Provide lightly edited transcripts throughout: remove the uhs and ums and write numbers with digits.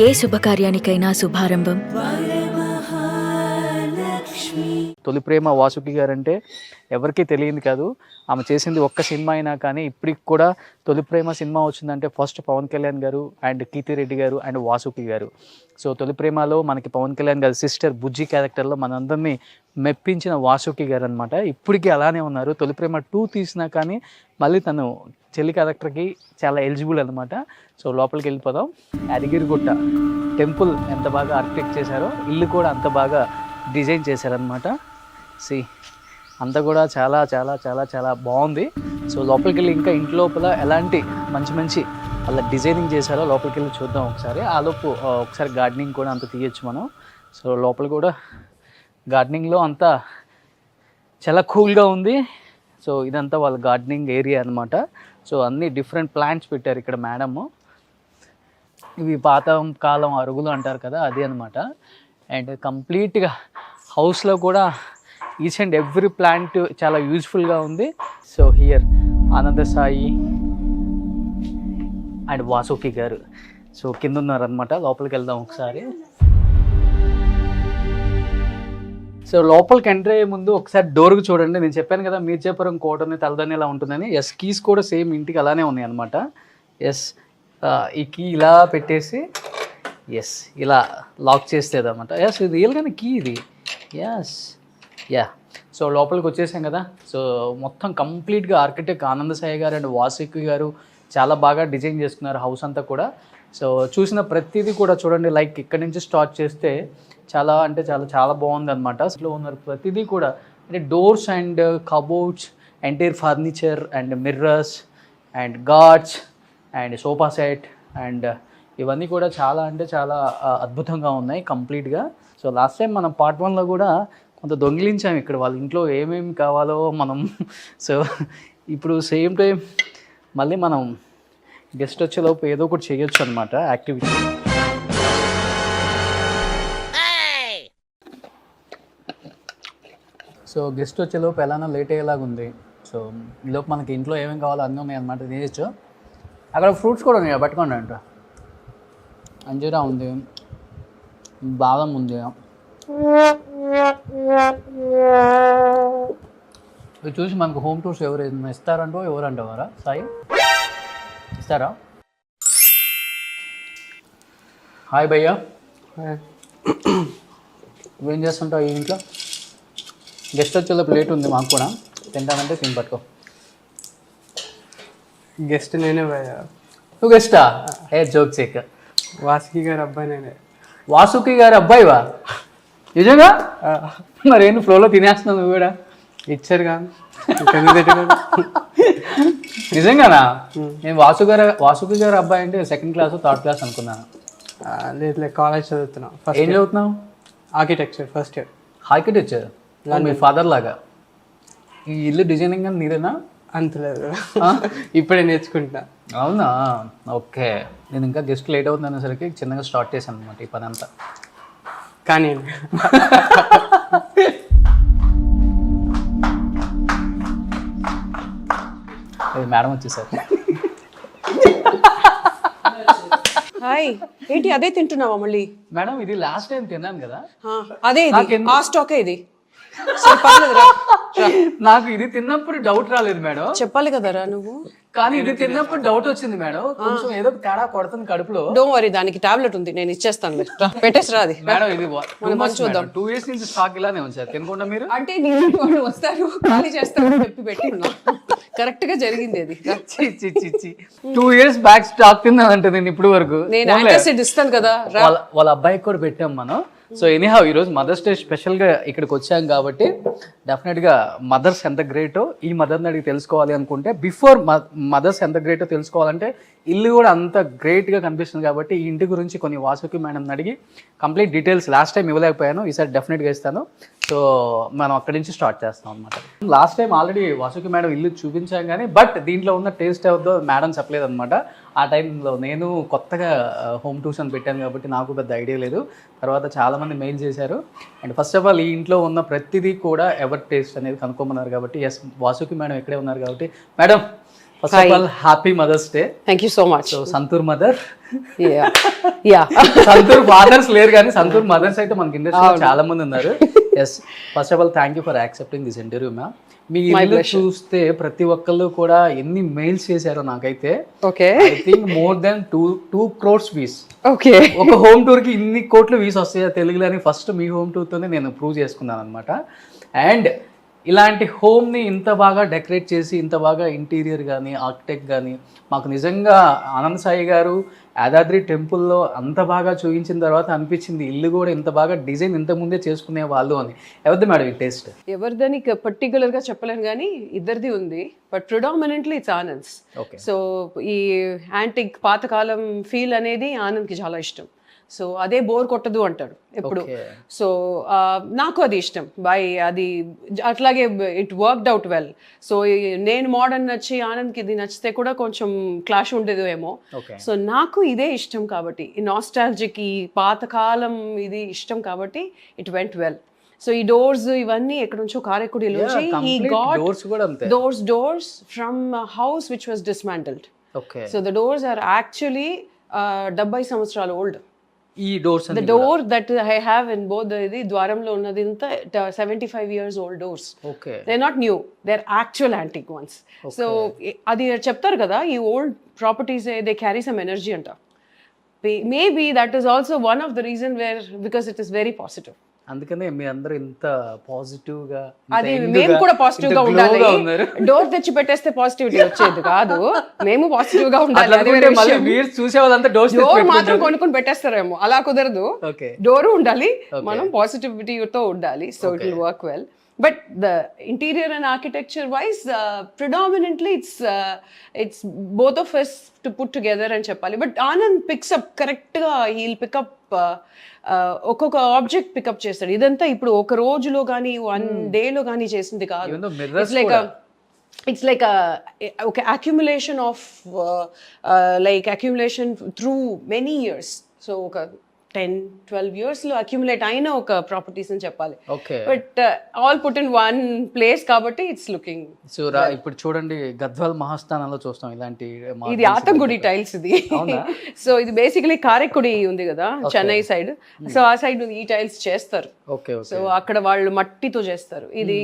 ఏ శుభకార్యానికైనా శుభారంభం. తొలి ప్రేమ వాసుకి గారంటే ఎవరికీ తెలియదు కాదు. ఆమె చేసింది ఒక్క సినిమా అయినా కానీ ఇప్పటికి కూడా తొలి ప్రేమ సినిమా వచ్చిందంటే ఫస్ట్ పవన్ కళ్యాణ్ గారు అండ్ కీర్తిరెడ్డి గారు అండ్ వాసుకి గారు. సో తొలి ప్రేమలో మనకి పవన్ కళ్యాణ్ గారి సిస్టర్ బుజ్జి క్యారెక్టర్లో మనందరినీ మెప్పించిన వాసుకి గారు అనమాట. ఇప్పటికీ అలానే ఉన్నారు. తొలి ప్రేమ 2 తీసినా కానీ మళ్ళీ తను చెల్లి క్యారెక్టర్కి చాలా ఎలిజిబుల్ అనమాట. సో లోపలికి వెళ్ళిపోదాం. యాదగిరిగుట్ట టెంపుల్ ఎంత బాగా ఆర్కిటెక్ట్ చేశారో ఇల్లు కూడా అంత బాగా డిజైన్ చేశారనమాట. సి అంతా కూడా చాలా చాలా చాలా చాలా బాగుంది. సో లోపలికి వెళ్ళి ఇంకా ఇంటి లోపల ఎలాంటి మంచి మంచి అలా డిజైనింగ్ చేశారో లోపలికి వెళ్ళి చూద్దాం ఒకసారి. ఆలోపు ఒకసారి గార్డెనింగ్ కూడా అంత తీయచ్చు మనం. సో లోపల కూడా గార్డెనింగ్లో అంతా చాలా కూల్గా ఉంది. సో ఇదంతా వాళ్ళ గార్డెనింగ్ ఏరియా అనమాట. సో అన్ని డిఫరెంట్ ప్లాంట్స్ పెట్టారు ఇక్కడ మేడము. ఇవి పాత కాలం అరుగులు అంటారు కదా, అది అనమాట. అండ్ కంప్లీట్గా హౌస్లో కూడా ఈచ్ అండ్ ఎవ్రీ ప్లాంట్ చాలా యూజ్ఫుల్గా ఉంది. సో హియర్ ఆనంద సాయి అండ్ వాసుకి గారు సో కింద ఉన్నారనమాట. లోపలికి వెళ్దాం ఒకసారి. సో లోపలికి ఎంటర్ అయ్యే ముందు ఒకసారి డోర్కి చూడండి. నేను చెప్పాను కదా మీర్జాపురం కోటని తలదని ఇలా ఉంటుందని. ఎస్ కీస్ కూడా సేమ్ ఇంటికి అలానే ఉన్నాయి అనమాట. ఎస్ ఈ కీ ఇలా పెట్టేసి ఎస్ ఇలా లాక్ చేసేదన్నమాట. ఎస్ ఇది రియల్గానే కీ ఇది. Yes ya. సో లోపలికి వచ్చేసాం కదా. సో మొత్తం కంప్లీట్గా ఆర్కిటెక్ట్ ఆనంద సాయి గారు అండ్ వాసుకి గారు చాలా బాగా డిజైన్ చేసుకున్నారు హౌస్ అంతా కూడా. సో చూసిన ప్రతిదీ కూడా చూడండి, లైక్ ఇక్కడ నుంచి స్టార్ట్ చేస్తే చాలా అంటే చాలా చాలా బాగుంది అనమాట. అసలు ఉన్నారు ప్రతిదీ కూడా అంటే doors and cupboards, entire furniture and mirrors and guards and sofa set and ఇవన్నీ కూడా చాలా అంటే చాలా అద్భుతంగా ఉన్నాయి కంప్లీట్గా. సో లాస్ట్ టైం మనం పార్ట్ 1లో కూడా కొంత దొంగిలించాము ఇక్కడ వాళ్ళ ఇంట్లో ఏమేమి కావాలో మనం. సో ఇప్పుడు సేమ్ టైం మళ్ళీ మనం గెస్ట్ వచ్చేలోపు ఏదో ఒకటి చేయొచ్చు అనమాట యాక్టివిటీ. సో గెస్ట్ వచ్చేలోపు ఎలానో లేట్ అయ్యేలాగా ఉంది. సో ఈలోపు మనకి ఇంట్లో ఏమేమి కావాలో అన్నీ ఉన్నాయి అనమాట, తినేయచ్చు. అక్కడ ఫ్రూట్స్ కూడా ఉన్నాయి, పట్టుకోండి అంట. అంజీరా ఉంది, బాదం ఉంది. ఇది చూసి మనకు హోమ్ టూర్స్ ఎవరు ఇస్తారంటో ఎవరు అంటావారా సాయి? ఇస్తారా? హాయ్ భయ్యా, నువ్వేం చేస్తుంటావు ఈ ఇంట్లో? గెస్ట్ వచ్చేలోపు లేట్ ఉంది మాకు కూడా, తింటానంటే తిని పట్టుకో. గెస్ట్ నేనే భయ్యా. నువ్వు గెస్టా? ఏ జోక్ చేక. వాసుకి గారి అబ్బాయి నేనే. వాసుకి గారి అబ్బాయివా? నిజంగా? మరేను ఫ్లోలో తినేస్తున్నావు నువ్వు కూడా. ఇచ్చారు కానీ నిజంగానా? నేను వాసుకి గారి అబ్బాయి అంటే 2nd క్లాస్ 3rd క్లాస్ అనుకున్నాను. లేదు, కాలేజ్ చదువుతున్నా. ఏం చదువుతున్నావు? Architecture first year. ఆర్కిటెక్చర్ మీ ఫాదర్ లాగా. ఈ ఇల్లు డిజైనింగ్ అని మీరేనా? అంతలేదు, ఇప్పుడే నేర్చుకుంటున్నా. అవునా? ఓకే. నేను ఇంకా గెస్ట్ లేట్ అవుతుంది అనేసరికి చిన్నగా స్టార్ట్ చేశాను అనమాట ఈ పని అంతా. కానీ మేడం వచ్చేసారు. హాయ్, ఏంటి అదే తింటున్నావా మళ్ళీ? మేడం ఇది లాస్ట్ టైం తిన్నాను కదా. అదే ఇది ఆ స్టాకే ఇది. నాకు ఇది తిన్నప్పుడు డౌట్ రాలేదు మేడం. చెప్పాలి కదరా నువ్వు. కానీ ఇది తిన్నప్పుడు డౌట్ వచ్చింది మేడం. కొంచెం ఏదో తేడా కొడుతుంది కడుపులో. డోంట్ వరీ, దానికి టాబ్లెట్ ఉంది, నేను ఇచ్చేస్తాను. పెట్టేసి రాది మేడం. ఇది చూద్దాం. 2 years నుంచి స్టాక్ ఇలానే ఉంచారు తినకుండా మీరు. అంటే నేను వాళ్ళు వస్తారు ఖాళీ చేస్తారని చెప్పి పెట్టి ఉన్నా. కరెక్ట్ గా జరిగింది అది. 2 years బ్యాక్ స్టాక్ తిన్నానంటే నేను ఇప్పుడు వరకు. నేను యాంటాసిడ్ ఇస్తాను కదా. వాళ్ళ అబ్బాయికి కూడా పెట్టాం మనం. సో ఎనీహౌ ఈరోజు మదర్స్ డే స్పెషల్గా ఇక్కడికి వచ్చాం కాబట్టి డెఫినెట్గా మదర్స్ ఎంత గ్రేటో ఈ మదర్ని అడిగి తెలుసుకోవాలి అనుకుంటే, బిఫోర్ మదర్స్ ఎంత గ్రేటో తెలుసుకోవాలంటే ఇల్లు కూడా అంత గ్రేట్గా కనిపిస్తుంది. కాబట్టి ఈ ఇంటి గురించి కొన్ని వాసుకి మేడంని అడిగి కంప్లీట్ డీటెయిల్స్ లాస్ట్ టైం ఇవ్వలేకపోయాను, ఈసారి డెఫినెట్గా ఇస్తాను. సో మనం అక్కడి నుంచి స్టార్ట్ చేస్తాం అనమాట. Last time already Vasuki madam ఇల్లు చూపించాం కానీ బట్ దీంట్లో ఉన్న టేస్ట్ అవుతుందో మేడం చెప్పలేదు అనమాట. ఆ టైంలో నేను కొత్తగా హోమ్ ట్యూషన్ పెట్టాను కాబట్టి నాకు పెద్ద ఐడియా లేదు. తర్వాత చాలామంది మెయిల్ చేశారు. అండ్ ఫస్ట్ ఆఫ్ ఆల్ ఈ ఇంట్లో ఉన్న ప్రతిదీ కూడా ఎవరి టేస్ట్ అనేది కనుక్కోమన్నారు కాబట్టి ఎస్ వాసుకి మేడం ఇక్కడే ఉన్నారు కాబట్టి madam first of all happy mother's day. Thank you so much. So Santoor mother, ya Santoor fathers లేరు కానీ సంతూర్ మదర్స్ అయితే మనకి ఇండస్ట్రీలో చాలా మంది ఉన్నారు. Yes, first of all thank you for accepting this interview ma'am. మీ ఇల్లు చూస్తే ప్రతి ఒక్కళ్ళు కూడా ఎన్ని మెయిల్స్ చేశారో నాకైతే okay I think more than 2 crores views. Okay ఒక హోమ్ టూర్ కి ఇన్ని కోట్ల వ్యూస్ వస్తాయా తెలుగులో అని ఫస్ట్ మీ హోమ్ టూర్ తోనే నేను ప్రూవ్ చేసుకున్నాను అనమాట. అండ్ ఇలాంటి హోమ్ ని ఇంత బాగా డెకరేట్ చేసి ఇంత బాగా ఇంటీరియర్ కానీ ఆర్కిటెక్ట్ కానీ మాకు నిజంగా ఆనంద్ సాయి గారు యాదాద్రి టెంపుల్లో అంత బాగా చూపించిన తర్వాత అనిపించింది ఇల్లు కూడా ఇంత బాగా డిజైన్ ఇంత ముందే చేసుకునే వాళ్ళు అని. ఎవరిది మేడం ఈ టేస్ట్? ఎవరిదని పర్టికులర్ గా చెప్పలేను కానీ ఇద్దరిది ఉంది, but predominantly it's Anand's. Okay. So ఈ యాంటిక్ పాతకాలం ఫీల్ అనేది ఆనంద్కి చాలా ఇష్టం. సో అదే బోర్ కొట్టదు అంటాడు ఎప్పుడు. సో నాకు అది ఇష్టం బై అది అట్లాగే it worked out well. So నేను మోడర్న్ నచ్చి ఆనంద్కి ఇది నచ్చితే కూడా కొంచెం క్లాష్ ఉండేది ఏమో. సో నాకు ఇదే ఇష్టం కాబట్టి ఈ నాస్టాలజిక్ ఈ పాతకాలం ఇది ఇష్టం కాబట్టి ఇట్ వెంట్ వెల్. సో ఈ డోర్స్ ఇవన్నీ ఎక్కడ నుంచో కారెక్కుడిలోంచి he got doors from a house which was dismantled. Okay. So the doors are actually 70 సంవత్సరాలు old. ఈ doors The door that I have in both ఇది ద్వారంలో ఉన్నది ఇంత 75 years old doors. Okay. They're not new, they're actual antique ones. So అది చెప్తారు కదా ఈ old properties they carry some energy అంట. Maybe that is also one of the reason where because it is very positive. అందుకనే మీ అందరూ ఇంత positive గా అది మేము కూడా పాజిటివ్ గా ఉండాలి. డోర్ తెచ్చి పెట్టేస్తే పాజిటివిటీ వచ్చేది కాదు, మేము పాజిటివ్ గా ఉండాలి. మీరు చూసే వాళ్ళంతా డోర్ మాత్రం కొనుక్కొని పెట్టేస్తారేమో, అలా కుదరదు. డోర్ ఉండాలి, మనం పాజిటివిటీతో ఉండాలి. So it will work well. But the interior and architecture wise, predominantly it's both of us to put together and cheppali. But Anand picks up correct ga, he'll pick up ఒక్కొక్క object pickup చేస్తాడు. ఇదంతా ఇప్పుడు ఒక రోజులో కానీ 1 day లో కానీ చేసింది కాదు. It's like a accumulation of like accumulation through many years. So ఒక 10-12 years లో అక్యుములేట్ అయిన ఒక ప్రాపర్టీస్ అని చెప్పాలి. But all put in one place కాబట్టి ఇట్స్ లుకింగ్. సో ఇప్పుడు చూడండి గద్వాల్ మహాస్థానంలో చూస్తాం ఇలాంటి. ఇది ఆతంగుడి టైల్స్ ఇది. సో ఇది బేసికలీ కారెక్కుడి ఉంది కదా చెన్నై సైడ్, సో ఆ సైడ్ ఈ టైల్స్ చేస్తారు. సో అక్కడ వాళ్ళు మట్టితో చేస్తారు. ఇది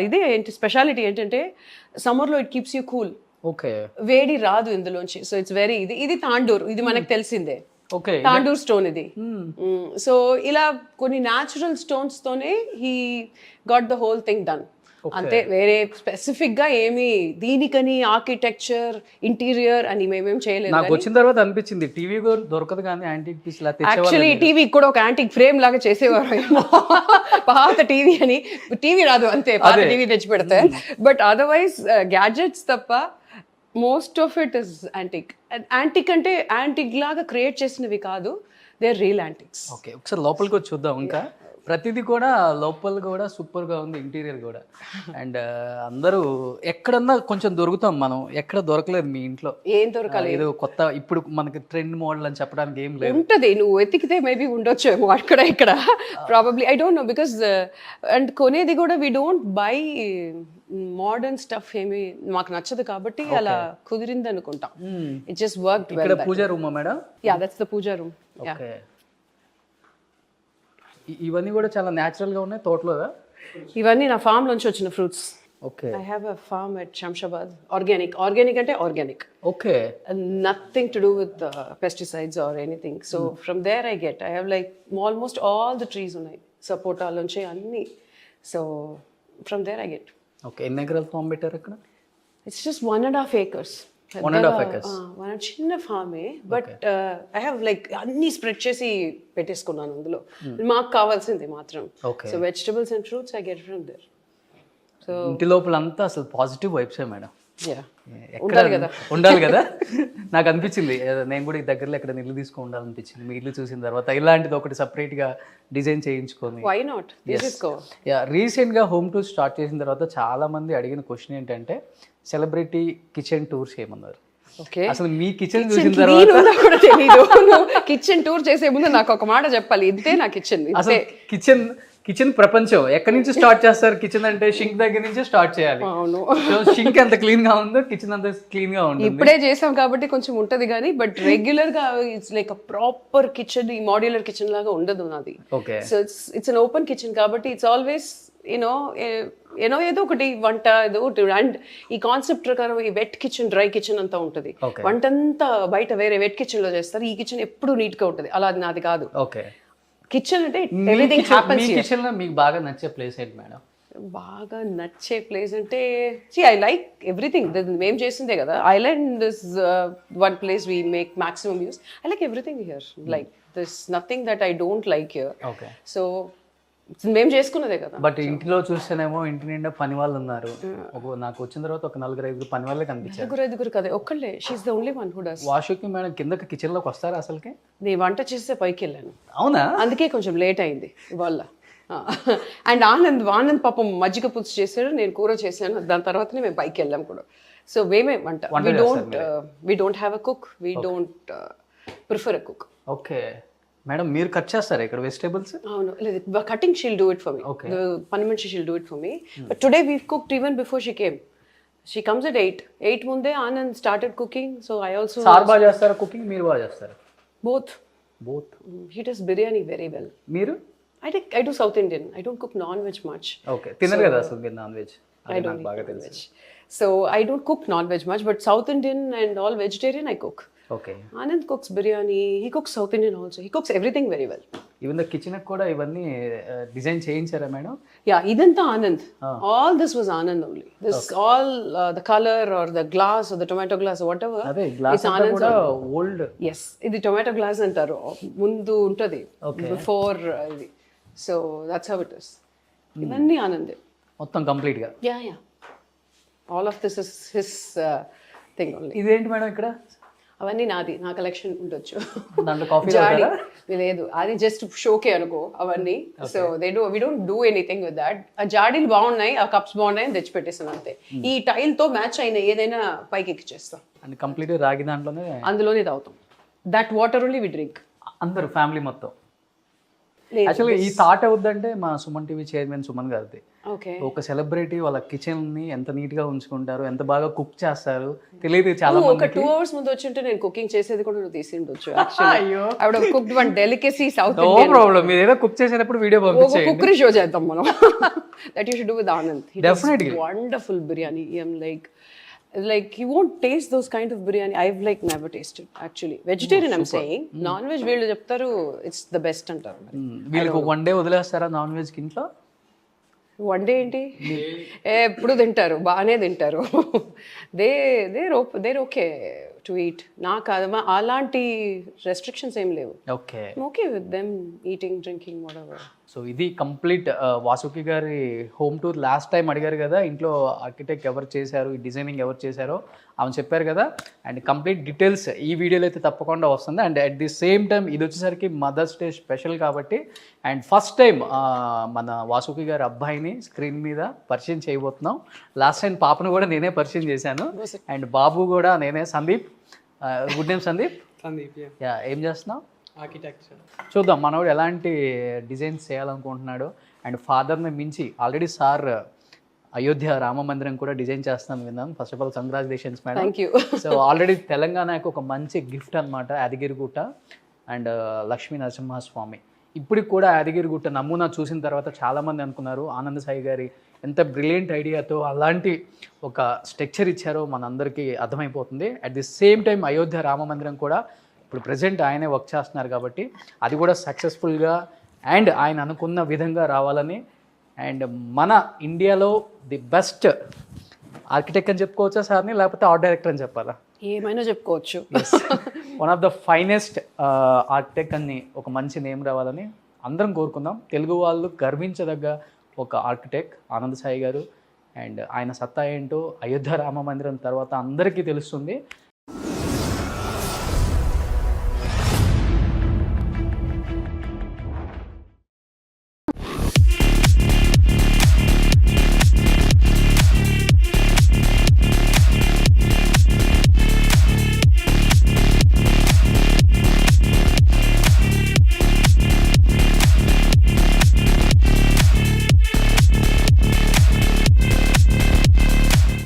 ఇదే ఏంటి స్పెషాలిటీ ఏంటంటే సమ్మర్ లో ఇట్ కీప్స్ యూ కూల్. వేడి రాదు ఇందులోంచి. సో ఇట్స్ వెరీ ఇది తాండూర్, ఇది మనకు తెలిసిందే తాండూర్ స్టోన్ ఇది. సో ఇలా కొన్ని న్యాచురల్ స్టోన్స్ తోనే he got the whole thing done. అంతే, వేరే స్పెసిఫిక్ గా ఏమి దీనికని ఆర్కిటెక్చర్ ఇంటీరియర్ అని మేమేం చేయలేదు. నాకు వచ్చిన తర్వాత అనిపించింది టీవీ దొరకదు కానీ యాంటిక్ పీస్ లా తెచ్చేవాళ్ళు. యాక్చువల్లీ టీవీ కూడా ఒక యాంటిక్ ఫ్రేమ్ లాగా చేసేవారు ఏమో, పాత టీవీ అని. టీవీ రాదు అంతే, పాత టీవీ తెచ్చి పెడితే. బట్ అదర్వైజ్ గ్యాడ్జెట్స్ తప్ప most of it is antique. Antique అంటే యాంటిక్ లాగా క్రియేట్ చేసినవి కాదు, they are real antiques. Okay, ఒకసారి లోపలికి వచ్చి చూద్దాం. ఇంకా ప్రతిదీ కూడా లోపల కూడా సూపర్ గా ఉంది, ఇంటీరియర్ కూడా. అండ్ అందరూ ఎక్కడన్నా కొంచెం దొరుకుతాం, మనం ఎక్కడ దొరకలేదు. మీ ఇంట్లో ఏం దొరకాలి? ఏదో కొత్త ఇప్పుడు మనకి ట్రెండ్ మోడల్ అని చెప్పడానికి ఏం లేదు. ఉంటది, నువ్వు వెతికితే మేబీ ఉండొచ్చేమో అక్కడ ఇక్కడ. Probably I don't know because and కొనేది కూడా we don't buy modern stuff. ఏమి మాకు నచ్చదు కాబట్టి అలా కుదిరింది అనుకుంటా. It just worked well. ఇక్కడ పూజా రూమా madam? Yeah, that's the pooja room. Okay, ఇవన్నీ కూడా చాలా న్యాచురల్ గా ఉన్నాయి తోటలో. ఇవన్నీ నా ఫామ్ నుంచి వచ్చిన fruits. Okay, I have a farm at Shamshabad. Organic అంటే organic. Okay, nothing to do with pesticides or anything. So from there I get, I have like almost all the trees ఉన్నాయి, సపోటా నుంచి అన్ని. So from there I get. Okay, ఎన్ని ఎకరాలు farm పెట్టారు అక్కడ? It's just 1.5 acres. 1.5 acres. చిన్న ఫామే, బట్ ఐ హావ్ లైక్ అన్ని స్ప్రెడ్ చేసి పెట్టేసుకున్నాను అందులో. మాకు కావాల్సింది మాత్రం. So vegetables and fruits I get from there. So ఇంటి లోపల అంతా అసలు పాజిటివ్ వైబ్సే మేడం. ఉండాలి కదా. నాకు అనిపించింది నేను కూడా ఈ దగ్గరలో ఎక్కడ ఇల్లు తీసుకొని ఉండాలనిపించింది మీ ఇల్లు చూసిన తర్వాత. ఇలాంటిది ఒకటి సపరేట్ గా డిజైన్ చేయించుకొని. Why not? రీసెంట్ గా హోమ్ టూర్ స్టార్ట్ చేసిన తర్వాత చాలా మంది అడిగిన క్వశ్చన్ ఏంటంటే సెలబ్రిటీ కిచెన్ టూర్స్ ఏమన్నారు. అసలు మీ కిచెన్ చూసిన తర్వాత తెలీదు. కిచెన్ టూర్ చేసే ముందు నాకు ఒక మాట చెప్పాలి, ఇంతే నా కిచెన్. అసలు కిచెన్ కిచెన్ ప్రపంచం ఎక్కడి నుంచి స్టార్ట్ చేస్తారు? కిచెన్ అంటే షింక్ దగ్గర నుంచి స్టార్ట్ చేయాలి. అవును. సో షింక్ ఎంత క్లీన్ గా ఉందో కిచెన్ అంత క్లీన్ గా ఉంటుంది. ఇప్పుడే చేసాం కాబట్టి కొంచెం ఉంటది కానీ బట్ రెగ్యులర్ గా it's like a proper kitchen, ఈ మాడ్యులర్ కిచెన్ లాగా ఉండదు నాది. Okay. So it's an open kitchen కాబట్టి ఇట్స్ ఆల్వేస్ యూనో ఏదో ఒకటి వంట ఏదో ఒకటి. అండ్ ఈ కాన్సెప్ట్ ప్రకారం ఈ వెట్ కిచెన్ డ్రై కిచెన్ అంతా ఉంటుంది. వంట అంతా బయట వేరే వెట్ కిచెన్ లో చేస్తారు, ఈ కిచెన్ ఎప్పుడు నీట్ గా ఉంటుంది. అలా నాది కాదు. ఓకే. కిచెన్ అంటే ఎవ్రీథింగ్ హ్యాపెన్స్ హియర్. కిచెన్ లో మీకు బాగా నచ్చే ప్లేస్ ఏంటి మేడం? బాగా నచ్చే ప్లేస్ అంటే ఐ లైక్ ఎవ్రీథింగ్. మేము చేసిందే కదా. Island is one place we make maximum use. I like everything here. Like this nothing that I don't like here. Okay. So మేము చేసుకున్నదే కదా. బట్ ఇంట్లో చూస్తేనేమో ఇంటి నిండా పని వాళ్ళు ఉన్నారు. నాకు వచ్చిన తర్వాత ఒక 4-5 పని వాళ్ళే కనిపించారు. 4-5 కదా, ఒక్కళ్ళే. She's the only one who does. Vasuki madam కిందకి కిచెన్ లోకి వస్తారా అసలుకి? నేను వంట చేస్తే పైకి వెళ్ళాను. అవునా? అందుకే కొంచెం లేట్ అయింది ఇవాళ. అండ్ ఆనంద్ పాపం మజ్జిగ పులుసు చేశాడు, నేను కూర చేశాను. దాని తర్వాతనే మేము పైకి వెళ్ళాం కూడా. సో మేమే వంట. We don't have a cook, we don't prefer a cook. Okay madam, మీరు కట్ చేస్తారా ఇక్కడ వెజిటేబుల్స్? అవును, లేదు cutting she'll do it for me. పని మనిషి she'll do it for me. But today we cooked even before she came. She comes at 8 ముందే Anand started cooking. So I also. Sir బాగా చేస్తారా కుకింగ్, మీరు బాగా చేస్తారా? Both. He does biryani very well. మీరు? I do South Indian. I don't cook non-veg much. Okay. తినరు కదా అసలు మీరు non veg? I don't eat non-veg. So I don't cook non-veg much, but South Indian and all vegetarian I cook. Okay. Anand cooks biryani. He cooks South Indian also. He cooks everything very well. Even the kitchen కూడా ఇవన్నీ design చేయించారా madam? Yeah, idantha Anand. All this was Anand only. This all the color or the glass or the tomato glass or whatever. అదే glass కూడా old. Yes, ఇది tomato glass అంటారు. ముందు ఉంటది before ఇది. So that's how it is. ఇవన్నీ ఆనందే మొత్తం complete గా. Yeah. All of this is his thing only. ఇదేంటి మేడం ఇక్కడ? అవన్నీ నాది, నా కలెక్షన్ ఉండొచ్చు. దాంట్లో కాఫీ జాడీ లేదు, అది జస్ట్ షోకే అనుకో అవన్నీ. So we don't do anything with that. ఆ జాడీలు బాగున్నాయి, ఆ కప్స్ బాగున్నాయి అని తెచ్చి పెట్టేసాను అంతే. ఈ టైల్ తో మ్యాచ్ అయిన ఏదైనా పైకి ఎక్కిచ్చేస్తాం. అండ్ కంప్లీట్ రాగి అందులోనే తాగుతాం. That water only we drink. అందరు ఫ్యామిలీ మొత్తం. యాక్చువల్గా ఈ థాట్ అవుద్దంటే మా సుమన్ టీవీ చైర్మన్ సుమన్ గారిది. ఒక సెలబ్రిటీ వాళ్ళ కిచెన్ ని ఎంత నీట్ గా ఉంచుకుంటారు, ఎంత బాగా కుక్ చేస్తారు తెలియదు చాలా మందికి. ఒక 2 hours ముందు వచ్చి ఉంటే నేను కుకింగ్ చేసేది కూడా నువ్వు తీసి ఉండొచ్చు. I would have cooked one delicacy South Indian. No problem, మీరు ఏదో కుక్ చేసేటప్పుడు వీడియో పంపించండి. కుక్కరీ షో చేద్దాం మనం. That you should do with Anand. Definitely wonderful biryani. I am like you won't taste those kind of biryani. I've like never tasted actually. Vegetarian I'm saying. Non-veg వీళ్ళు చెప్తారు it's the best అంటారు. వీళ్ళకి one day వదిలేస్తారా non veg కి ఇంట్లో? One day ఏంటి, ఎప్పుడు తింటారు, బాగానే తింటారు. They're okay to eat. నాకు అదమా అలాంటి రెస్ట్రిక్షన్స్ ఏం లేవు. Okay with them eating drinking whatever. So ఇది కంప్లీట్ వాసుకి గారి హోమ్ టూర్. లాస్ట్ టైం అడిగారు కదా ఇంట్లో ఆర్కిటెక్ట్ ఎవరు చేశారు, ఈ డిజైనింగ్ ఎవరు చేశారో ఆమె చెప్పారు కదా. అండ్ కంప్లీట్ డీటెయిల్స్ ఈ వీడియోలో అయితే తప్పకుండా వస్తుంది. And at the same time ఇది వచ్చేసరికి మదర్స్ డే స్పెషల్ కాబట్టి అండ్ ఫస్ట్ టైం మన వాసుకి గారి అబ్బాయిని స్క్రీన్ మీద పరిచయం చేయబోతున్నాం. లాస్ట్ టైం పాపను కూడా నేనే పరిచయం చేశాను. అండ్ బాబు కూడా నేనే. Sandeep, good name Sandeep. Yeah, ఏం చేస్తున్నావు? ఆర్కిటెక్చర్. చూద్దాం మనోడు ఎలాంటి డిజైన్స్ చేయాలనుకుంటున్నాడు. అండ్ ఫాదర్ని మించి ఆల్రెడీ సార్ అయోధ్య రామ మందిరం కూడా డిజైన్ చేస్తాను విన్నాను. First of all congratulations madam. Thank you. So already తెలంగాణకు ఒక మంచి గిఫ్ట్ అనమాట యాదగిరిగుట్ట అండ్ లక్ష్మీ నరసింహస్వామి. ఇప్పటికి కూడా యాదగిరిగుట్ట నమూనా చూసిన తర్వాత చాలామంది అనుకున్నారు ఆనంద్ సాయి గారి ఎంత బ్రిలియంట్ ఐడియాతో అలాంటి ఒక స్ట్రక్చర్ ఇచ్చారో మనందరికీ అర్థమైపోతుంది. At the same time Ayodhya Rama మందిరం కూడా ఇప్పుడు ప్రజెంట్ ఆయనే వర్క్ చేస్తున్నారు కాబట్టి అది కూడా సక్సెస్ఫుల్గా అండ్ ఆయన అనుకున్న విధంగా రావాలని అండ్ మన ఇండియాలో ది బెస్ట్ ఆర్కిటెక్ట్ అని చెప్పుకోవచ్చా సార్ని, లేకపోతే ఆర్ట్ డైరెక్టర్ అని చెప్పాలా? ఏమైనా చెప్పుకోవచ్చు. One of the finest architect అని ఒక మంచి నేమ్ రావాలని అందరం కోరుకుందాం. తెలుగు వాళ్ళు గర్వించదగ్గ ఒక ఆర్కిటెక్ట్ ఆనంద్ సాయి గారు. అండ్ ఆయన సత్తా ఏంటో అయోధ్య రామ మందిరం తర్వాత అందరికీ తెలుస్తుంది.